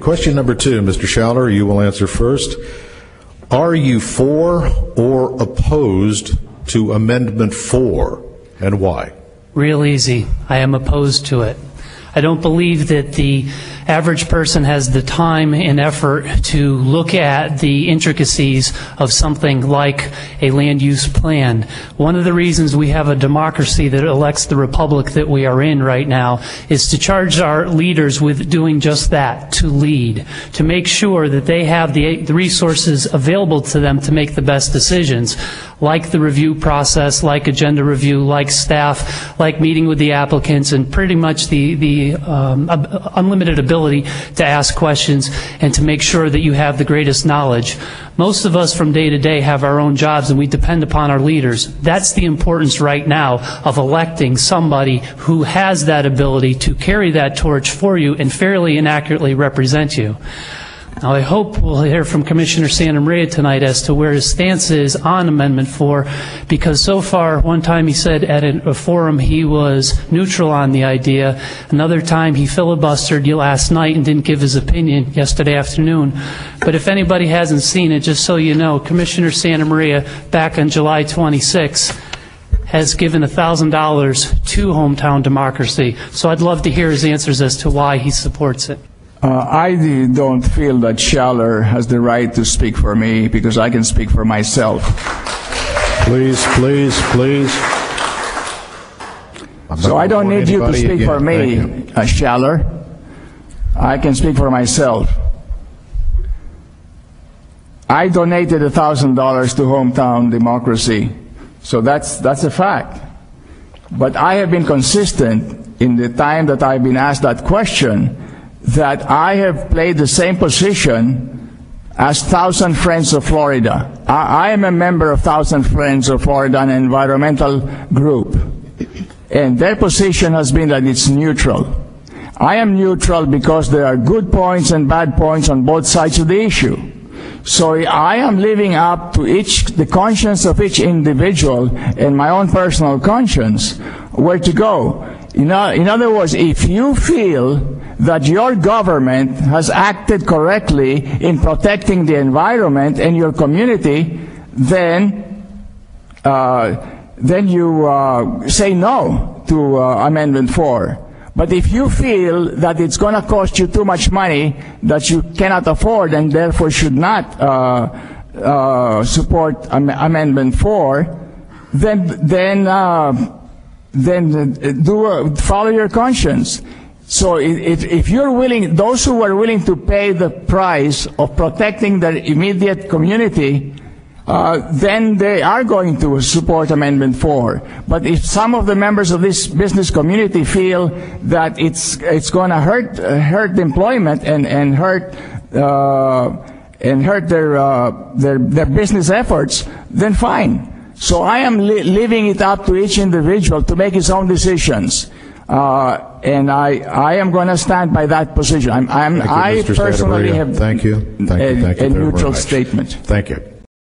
Question number 2, Mr. Schaller, you will answer first. Are you for or opposed to Amendment 4, and why? Real easy. I am opposed to it. I don't believe that the average person has the time and effort to look at the intricacies of something like a land use plan. One of the reasons we have a democracy that elects the republic that we are in right now is to charge our leaders with doing just that, to lead, to make sure that they have the resources available to them to make the best decisions, like the review process, like agenda review, like staff, like meeting with the applicants, and pretty much the unlimited ability to ask questions and to make sure that you have the greatest knowledge. Most of us from day to day have our own jobs and we depend upon our leaders. That's the importance right now of electing somebody who has that ability to carry that torch for you and fairly and accurately represent you. Now, I hope we'll hear from Commissioner Santamaria tonight as to where his stance is on Amendment 4, because so far, one time he said at a forum he was neutral on the idea. Another time he filibustered you last night and didn't give his opinion yesterday afternoon. But if anybody hasn't seen it, just so you know, Commissioner Santamaria, back on July 26, has given $1,000 to Hometown Democracy. So I'd love to hear his answers as to why he supports it. I don't feel that Schaller has the right to speak for me because I can speak for myself. Please, please, please. So I don't need you to speak for me, Schaller. I can speak for myself. I donated $1,000 to Hometown Democracy, so that's a fact. But I have been consistent in the time that I've been asked that question, that I have played the same position as Thousand Friends of Florida. I am a member of Thousand Friends of Florida, an environmental group. And their position has been that it's neutral. I am neutral because there are good points and bad points on both sides of the issue. So I am living up to the conscience of each individual and my own personal conscience where to go. In other words, if you feel that your government has acted correctly in protecting the environment and your community, then you say no to Amendment 4. But if you feel that it's going to cost you too much money that you cannot afford and therefore should not support Amendment 4, then follow your conscience. So if you're willing, those who are willing to pay the price of protecting their immediate community, then they are going to support Amendment 4. But if some of the members of this business community feel that it's going to hurt employment and hurt their business efforts, then fine. So I am leaving it up to each individual to make his own decisions. And I am going to stand by that position. I personally have a neutral statement. Thank you.